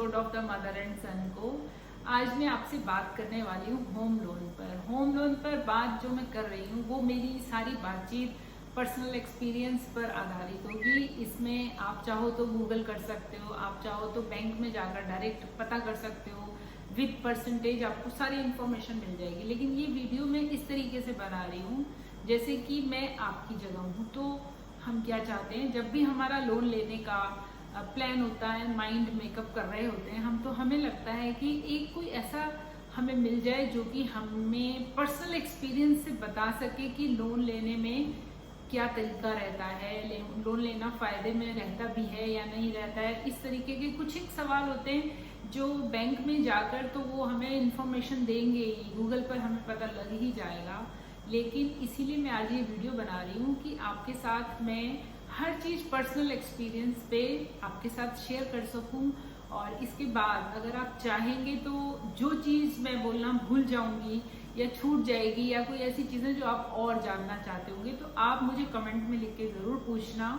Episode of the mother and son को। आज मैं आपसे बात करने वाली हूँ होम लोन पर। होम लोन पर बात जो मैं कर रही हूँ वो मेरी सारी बातचीत पर्सनल एक्सपीरियंस पर आधारित होगी। इसमें आप चाहो तो गूगल कर सकते हो, आप चाहो तो बैंक में जाकर डायरेक्ट पता कर सकते हो, विद परसेंटेज आपको सारी इन्फॉर्मेशन मिल जाएगी। लेकिन ये वीडियो मैं इस तरीके से बना रही हूँ जैसे कि मैं आपकी जगह हूँ। तो हम क्या चाहते हैं, जब भी हमारा लोन लेने का प्लान होता है, माइंड मेकअप कर रहे होते हैं हम, तो हमें लगता है कि एक कोई ऐसा हमें मिल जाए जो कि हमें पर्सनल एक्सपीरियंस से बता सके कि लोन लेने में क्या तरीका रहता है, लोन लेना फायदे में रहता भी है या नहीं रहता है। इस तरीके के कुछ एक सवाल होते हैं जो बैंक में जाकर तो वो हमें इन्फॉर्मेशन देंगे ही, गूगल पर हमें पता लग ही जाएगा। लेकिन इसीलिए मैं आज ये वीडियो बना रही हूँ कि आपके साथ मैं हर चीज़ पर्सनल एक्सपीरियंस पे आपके साथ शेयर कर सकूँ। और इसके बाद अगर आप चाहेंगे तो जो चीज़ मैं बोलना भूल जाऊंगी या छूट जाएगी या कोई ऐसी चीज़ें जो आप और जानना चाहते होंगे तो आप मुझे कमेंट में लिख के ज़रूर पूछना।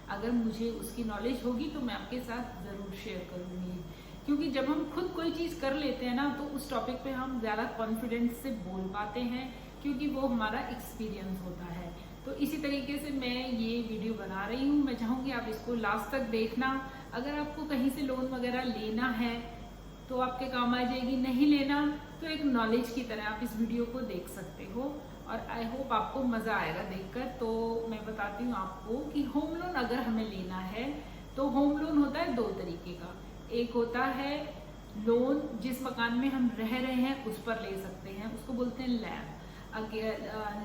अगर मुझे उसकी नॉलेज होगी तो मैं आपके साथ ज़रूर शेयर करूँगी। क्योंकि जब हम खुद कोई चीज़ कर लेते हैं ना तो उस टॉपिक पे हम ज़्यादा कॉन्फिडेंस से बोल पाते हैं, क्योंकि वो हमारा एक्सपीरियंस होता है। तो इसी तरीके से मैं ये वीडियो बना रही हूँ। मैं चाहूँगी आप इसको लास्ट तक देखना। अगर आपको कहीं से लोन वगैरह लेना है तो आपके काम आ जाएगी, नहीं लेना तो एक नॉलेज की तरह आप इस वीडियो को देख सकते हो। और आई होप आपको मज़ा आएगा देखकर। तो मैं बताती हूँ आपको कि होम लोन अगर हमें लेना है तो होम लोन होता है दो तरीके का। एक होता है लोन जिस मकान में हम रह रहे हैं उस पर ले सकते हैं, उसको बोलते हैं लैब,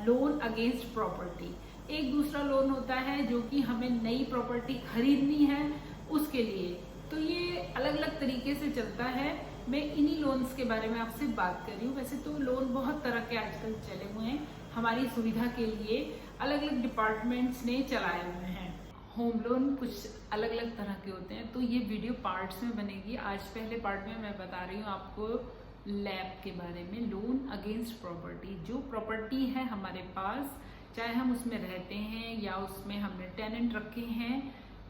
लोन अगेंस्ट प्रॉपर्टी। एक दूसरा लोन होता है जो कि हमें नई प्रॉपर्टी खरीदनी है उसके लिए। तो ये अलग अलग तरीके से चलता है। मैं इन्हीं लोन्स के बारे में आपसे बात कर रही हूँ। वैसे तो लोन बहुत तरह के आजकल चले हुए हैं, हमारी सुविधा के लिए अलग अलग डिपार्टमेंट्स ने चलाए हुए हैं। होम लोन कुछ अलग अलग तरह के होते हैं, तो ये वीडियो पार्ट्स में बनेगी। आज पहले पार्ट में मैं बता रही हूँ आपको लैब के बारे में, लोन अगेंस्ट प्रॉपर्टी। जो प्रॉपर्टी है हमारे पास, चाहे हम उसमें रहते हैं या उसमें हमने टेनेंट रखे हैं,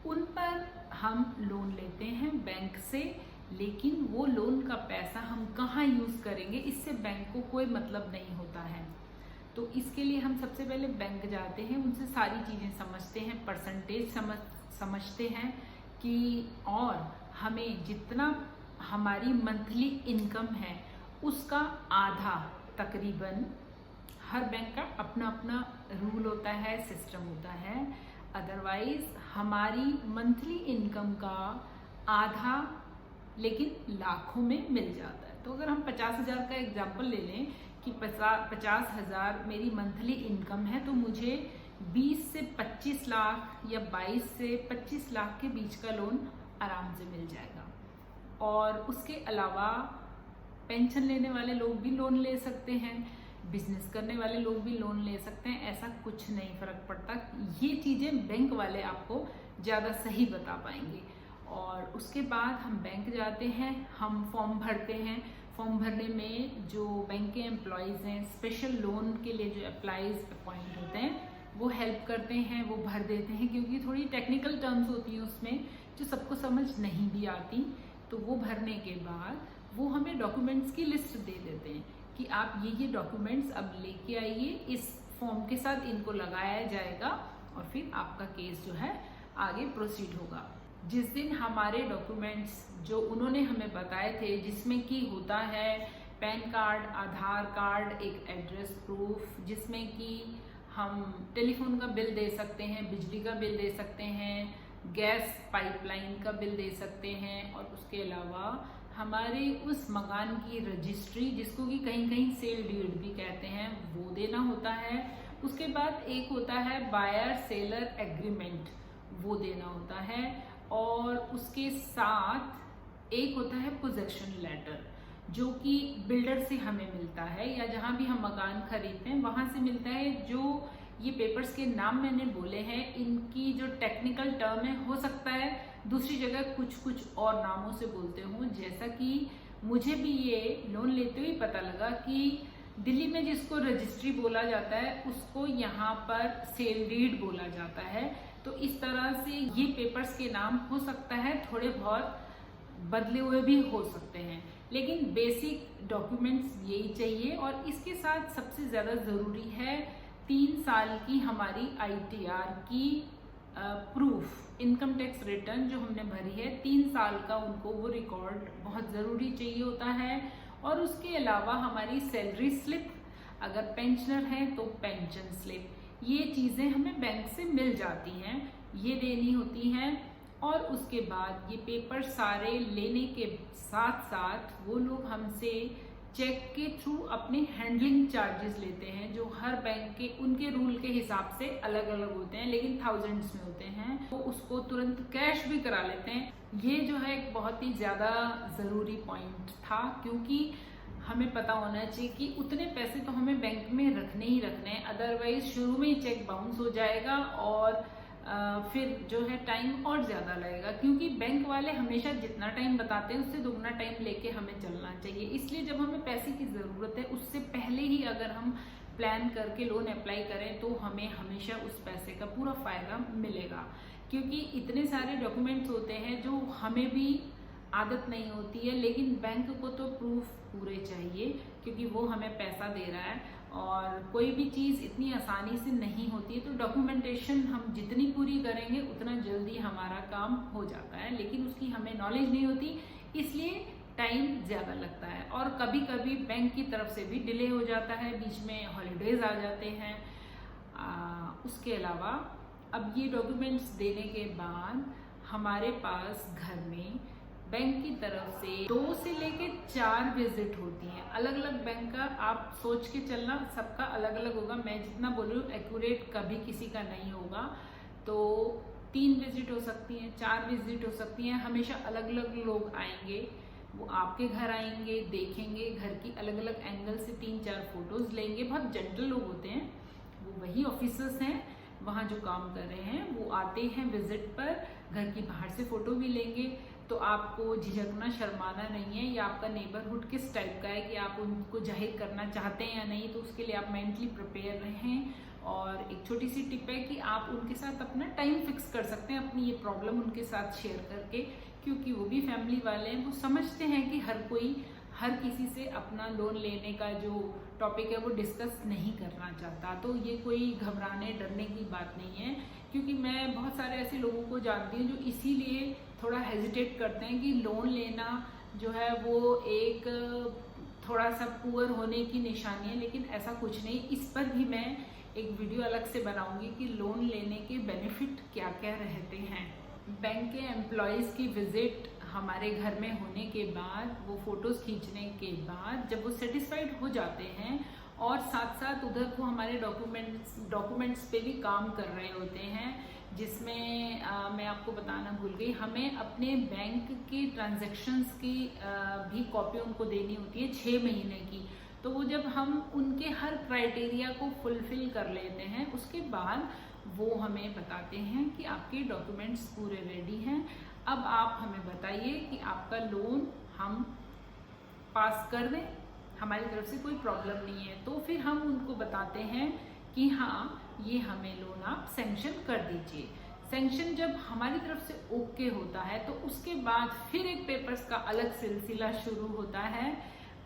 उन पर हम लोन लेते हैं बैंक से। लेकिन वो लोन का पैसा हम कहाँ यूज़ करेंगे इससे बैंक को कोई मतलब नहीं होता है। तो इसके लिए हम सबसे पहले बैंक जाते हैं, उनसे सारी चीज़ें समझते हैं, परसेंटेज समझते हैं कि और हमें जितना हमारी मंथली इनकम है उसका आधा तकरीबन, हर बैंक का अपना अपना रूल होता है, सिस्टम होता है। अदरवाइज हमारी मंथली इनकम का आधा लेकिन लाखों में मिल जाता है। तो अगर हम 50,000 का एग्जाम्पल ले लें कि 50,000 मेरी मंथली इनकम है, तो मुझे 20 से 25 लाख या 22 से 25 लाख के बीच का लोन आराम से मिल जाएगा। और उसके अलावा पेंशन लेने वाले लोग भी लोन ले सकते हैं, बिजनेस करने वाले लोग भी लोन ले सकते हैं, ऐसा कुछ नहीं फर्क पड़ता। ये चीज़ें बैंक वाले आपको ज़्यादा सही बता पाएंगे। और उसके बाद हम बैंक जाते हैं, हम फॉर्म भरते हैं। फॉर्म भरने में जो बैंक के एम्प्लॉयज़ हैं, स्पेशल लोन के लिए जो अप्लाइज अपॉइंट होते हैं, वो हेल्प करते हैं, वो भर देते हैं, क्योंकि थोड़ी टेक्निकल टर्म्स होती हैं उसमें जो सबको समझ नहीं भी आती। तो वो भरने के बाद वो हमें डॉक्यूमेंट्स की लिस्ट दे देते हैं कि आप ये डॉक्यूमेंट्स अब लेके आइए, इस फॉर्म के साथ इनको लगाया जाएगा और फिर आपका केस जो है आगे प्रोसीड होगा। जिस दिन हमारे डॉक्यूमेंट्स जो उन्होंने हमें बताए थे, जिसमें कि होता है पैन कार्ड, आधार कार्ड, एक एड्रेस प्रूफ, जिसमें कि हम टेलीफोन का बिल दे सकते हैं, बिजली का बिल दे सकते हैं, गैस पाइपलाइन का बिल दे सकते हैं, और उसके अलावा हमारे उस मकान की रजिस्ट्री, जिसको कि कहीं कहीं सेल डीड भी कहते हैं, वो देना होता है। उसके बाद एक होता है बायर सेलर एग्रीमेंट, वो देना होता है। और उसके साथ एक होता है पोजेशन लेटर, जो कि बिल्डर से हमें मिलता है या जहां भी हम मकान खरीदते हैं वहां से मिलता है। जो ये पेपर्स के नाम मैंने बोले हैं, इनकी जो टेक्निकल टर्म है, हो सकता है दूसरी जगह कुछ कुछ और नामों से बोलते हों। जैसा कि मुझे भी ये लोन लेते हुए पता लगा कि दिल्ली में जिसको रजिस्ट्री बोला जाता है उसको यहाँ पर सेल डीड बोला जाता है। तो इस तरह से ये पेपर्स के नाम हो सकता है थोड़े बहुत बदले हुए भी हो सकते हैं, लेकिन बेसिक डॉक्यूमेंट्स यही चाहिए। और इसके साथ सबसे ज़्यादा ज़रूरी है 3 साल की हमारी ITR की प्रूफ, इनकम टैक्स रिटर्न जो हमने भरी है 3 साल का, उनको वो रिकॉर्ड बहुत ज़रूरी चाहिए होता है। और उसके अलावा हमारी सैलरी स्लिप, अगर पेंशनर है तो पेंशन स्लिप, ये चीज़ें हमें बैंक से मिल जाती हैं, ये देनी होती हैं। और उसके बाद ये पेपर सारे लेने के साथ साथ वो लोग हमसे चेक के थ्रू अपने हैंडलिंग चार्जेस लेते हैं, जो हर बैंक के उनके रूल के हिसाब से अलग अलग होते हैं, लेकिन थाउजेंड्स में होते हैं। वो उसको तुरंत कैश भी करा लेते हैं। ये जो है एक बहुत ही ज़्यादा ज़रूरी पॉइंट था, क्योंकि हमें पता होना चाहिए कि उतने पैसे तो हमें बैंक में रखने ही रखने हैं, अदरवाइज शुरू में ही चेक बाउंस हो जाएगा और फिर जो है टाइम और ज़्यादा लगेगा, क्योंकि बैंक वाले हमेशा जितना टाइम बताते हैं उससे दुगना टाइम लेके हमें चलना चाहिए। इसलिए जब हमें पैसे की ज़रूरत है उससे पहले ही अगर हम प्लान करके लोन अप्लाई करें तो हमें हमेशा उस पैसे का पूरा फ़ायदा मिलेगा, क्योंकि इतने सारे डॉक्यूमेंट्स होते हैं जो हमें भी आदत नहीं होती है, लेकिन बैंक को तो प्रूफ पूरे चाहिए, क्योंकि वो हमें पैसा दे रहा है। और कोई भी चीज़ इतनी आसानी से नहीं होती है, तो डॉक्यूमेंटेशन हम जितनी पूरी करेंगे उतना जल्दी हमारा काम हो जाता है, लेकिन उसकी हमें नॉलेज नहीं होती, इसलिए टाइम ज़्यादा लगता है। और कभी कभी बैंक की तरफ से भी डिले हो जाता है, बीच में हॉलीडेज आ जाते हैं। उसके अलावा अब ये डॉक्यूमेंट्स देने के बाद हमारे पास घर में बैंक की तरफ से 2 से लेके 4 विजिट होती हैं। अलग अलग बैंक का आप सोच के चलना, सबका अलग अलग होगा। मैं जितना बोल रही हूँ एक्यूरेट कभी किसी का नहीं होगा। तो 3 विजिट हो सकती हैं, 4 विजिट हो सकती हैं। हमेशा अलग अलग लोग आएंगे, वो आपके घर आएंगे, देखेंगे घर की अलग अलग एंगल से 3-4 फोटोज लेंगे। बहुत जेंटल लोग होते हैं, वो वही ऑफिसर्स हैं वहाँ जो काम कर रहे हैं, वो आते हैं विजिट पर, घर की बाहर से फोटो भी लेंगे। तो आपको झिझकना, शर्माना नहीं है। या आपका नेबरहुड किस टाइप का है कि आप उनको जाहिर करना चाहते हैं या नहीं, तो उसके लिए आप मेंटली प्रिपेयर रहें। और एक छोटी सी टिप है कि आप उनके साथ अपना टाइम फिक्स कर सकते हैं, अपनी ये प्रॉब्लम उनके साथ शेयर करके, क्योंकि वो भी फैमिली वाले हैं, वो समझते हैं कि हर किसी से अपना लोन लेने का जो टॉपिक है वो डिस्कस नहीं करना चाहता। तो ये कोई घबराने डरने की बात नहीं है, क्योंकि मैं बहुत सारे ऐसे लोगों को जानती हूँ जो इसीलिए थोड़ा हेजिटेट करते हैं कि लोन लेना जो है वो एक थोड़ा सा पुअर होने की निशानी है, लेकिन ऐसा कुछ नहीं। इस पर भी मैं एक वीडियो अलग से बनाऊंगी कि लोन लेने के बेनिफिट क्या क्या रहते हैं। बैंक के एम्प्लॉयज़ की विजिट हमारे घर में होने के बाद, वो फोटोज़ खींचने के बाद जब वो सेटिस्फाइड हो जाते हैं और साथ साथ उधर वो हमारे डॉक्यूमेंट्स पे भी काम कर रहे होते हैं, जिसमें मैं आपको बताना भूल गई, हमें अपने बैंक की ट्रांजैक्शंस की भी कॉपी उनको देनी होती है 6 महीने की। तो वो जब हम उनके हर क्राइटेरिया को फुलफिल कर लेते हैं, उसके बाद वो हमें बताते हैं कि आपके डॉक्यूमेंट्स पूरे रेडी हैं, अब आप हमें बताइए कि आपका लोन हम पास कर दें, हमारी तरफ से कोई प्रॉब्लम नहीं है। तो फिर हम उनको बताते हैं कि हाँ, ये हमें लोन आप सैंक्शन कर दीजिए। सैंक्शन जब हमारी तरफ से ओके होता है तो उसके बाद फिर एक पेपर्स का अलग सिलसिला शुरू होता है।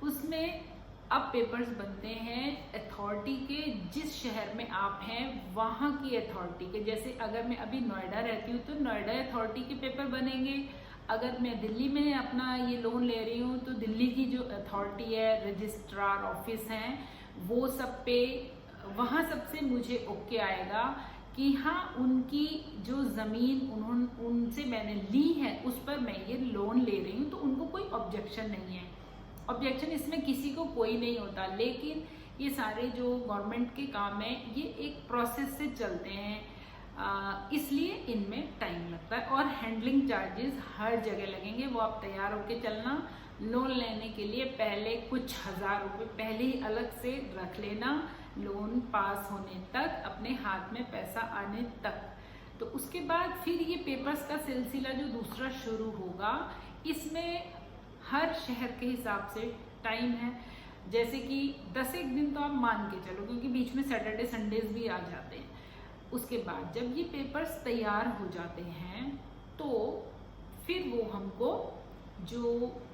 उसमें अब पेपर्स बनते हैं अथॉरिटी के, जिस शहर में आप हैं वहाँ की अथॉरिटी के। जैसे अगर मैं अभी नोएडा रहती हूँ तो नोएडा अथॉरिटी के पेपर बनेंगे। अगर मैं दिल्ली में अपना ये लोन ले रही हूँ तो दिल्ली की जो अथॉरिटी है, रजिस्ट्रार ऑफिस हैं, वो सब पे वहाँ सबसे मुझे ओके आएगा कि हाँ, उनकी जो ज़मीन उनसे मैंने ली है उस पर मैं ये लोन ले रही हूँ, तो उनको कोई ऑब्जेक्शन नहीं है। ऑब्जेक्शन इसमें किसी को कोई नहीं होता, लेकिन ये सारे जो गवर्नमेंट के काम है ये एक प्रोसेस से चलते हैं, इसलिए इनमें टाइम लगता है। और हैंडलिंग चार्जेस हर जगह लगेंगे, वो आप तैयार होके चलना। लोन लेने के लिए पहले कुछ हज़ार रुपये पहले ही अलग से रख लेना, लोन पास होने तक, अपने हाथ में पैसा आने तक। तो उसके बाद फिर ये पेपर्स का सिलसिला जो दूसरा शुरू होगा, इसमें हर शहर के हिसाब से टाइम है। जैसे कि 10 दिन तो आप मान के चलो, क्योंकि बीच में सैटरडे संडेज भी आ जाते हैं। उसके बाद जब ये पेपर्स तैयार हो जाते हैं तो फिर वो हमको जो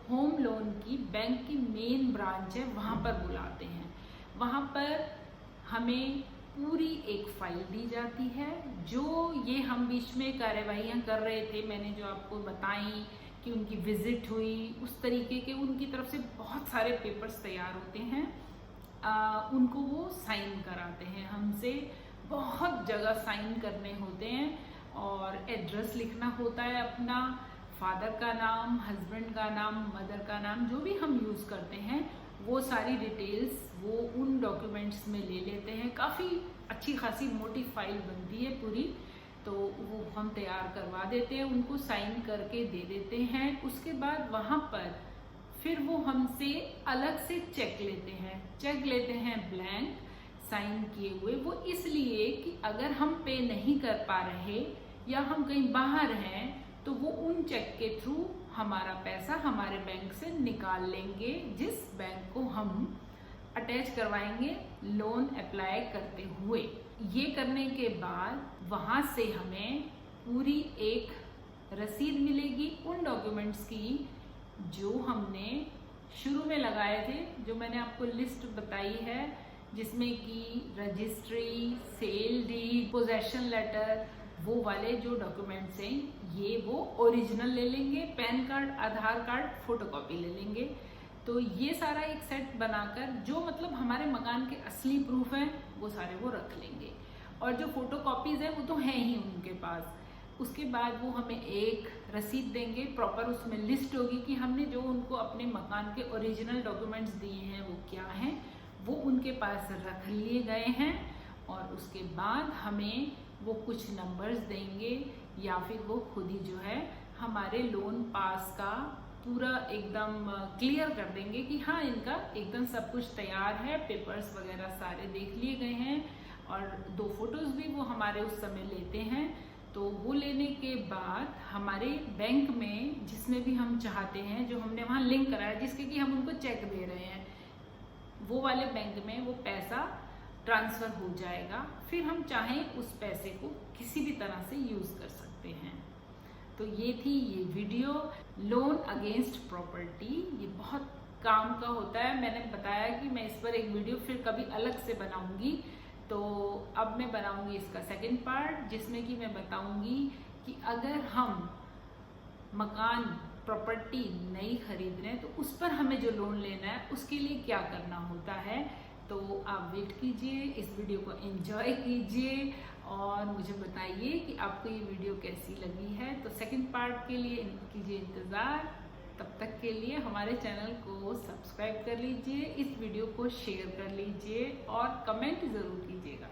होम लोन की बैंक की मेन ब्रांच है वहाँ पर बुलाते हैं। वहाँ पर हमें पूरी एक फाइल दी जाती है। जो ये हम बीच में कार्यवाहियाँ कर रहे थे, मैंने जो आपको बताई कि उनकी विजिट हुई, उस तरीके के उनकी तरफ से बहुत सारे पेपर्स तैयार होते हैं। उनको वो साइन कराते हैं हमसे, बहुत जगह साइन करने होते हैं और एड्रेस लिखना होता है अपना, फादर का नाम, हस्बैंड का नाम, मदर का नाम, जो भी हम यूज़ करते हैं वो सारी डिटेल्स वो उन डॉक्यूमेंट्स में ले लेते हैं। काफ़ी अच्छी खासी मोटी फाइल बनती है पूरी, तो वो हम तैयार करवा देते हैं, उनको साइन करके दे देते हैं। उसके बाद वहाँ पर फिर वो हमसे अलग से चेक लेते हैं ब्लैंक साइन किए हुए। वो इसलिए कि अगर हम पे नहीं कर पा रहे या हम कहीं बाहर हैं तो वो उन चेक के थ्रू हमारा पैसा हमारे बैंक से निकाल लेंगे, जिस बैंक को हम अटैच करवाएंगे लोन अप्लाई करते हुए। ये करने के बाद वहाँ से हमें पूरी एक रसीद मिलेगी उन डॉक्यूमेंट्स की जो हमने शुरू में लगाए थे, जो मैंने आपको लिस्ट बताई है, जिसमें कि registry, sale deed, possession letter, वो वाले जो डॉक्यूमेंट्स हैं ये वो ओरिजिनल ले लेंगे, पैन कार्ड, आधार कार्ड, फोटोकॉपी ले लेंगे। तो ये सारा एक सेट बनाकर जो मतलब हमारे मकान के असली प्रूफ हैं वो सारे वो रख लेंगे, और जो फोटोकॉपीज़ हैं वो तो हैं ही उनके पास। उसके बाद वो हमें एक रसीद देंगे, प्रॉपर उसमें लिस्ट होगी कि हमने जो उनको अपने मकान के ओरिजिनल डॉक्यूमेंट्स दिए हैं वो क्या हैं, वो उनके पास रख लिए गए हैं। और उसके बाद हमें वो कुछ नंबर्स देंगे या फिर वो खुद ही जो है हमारे लोन पास का पूरा एकदम क्लियर कर देंगे कि हाँ इनका एकदम सब कुछ तैयार है, पेपर्स वगैरह सारे देख लिए गए हैं, और 2 फोटोज़ भी वो हमारे उस समय लेते हैं। तो वो लेने के बाद हमारे बैंक में जिसमें भी हम चाहते हैं, जो हमने वहाँ लिंक कराया जिसके कि हम उनको चेक दे रहे हैं, वो वाले बैंक में वो पैसा ट्रांसफ़र हो जाएगा। फिर हम चाहें उस पैसे को किसी भी तरह से यूज़ कर सकते हैं। तो ये थी ये वीडियो लोन अगेंस्ट प्रॉपर्टी। ये बहुत काम का होता है। मैंने बताया कि मैं इस पर एक वीडियो फिर कभी अलग से बनाऊंगी, तो अब मैं बनाऊंगी इसका सेकंड पार्ट, जिसमें कि मैं बताऊंगी कि अगर हम मकान प्रॉपर्टी नहीं खरीद रहे हैं तो उस पर हमें जो लोन लेना है उसके लिए क्या करना होता है। तो आप वेट कीजिए, इस वीडियो को एंजॉय कीजिए और मुझे बताइए कि आपको ये वीडियो कैसी लगी है। तो सेकंड पार्ट के लिए कीजिए इंतज़ार। तब तक के लिए हमारे चैनल को सब्सक्राइब कर लीजिए, इस वीडियो को शेयर कर लीजिए और कमेंट ज़रूर कीजिएगा।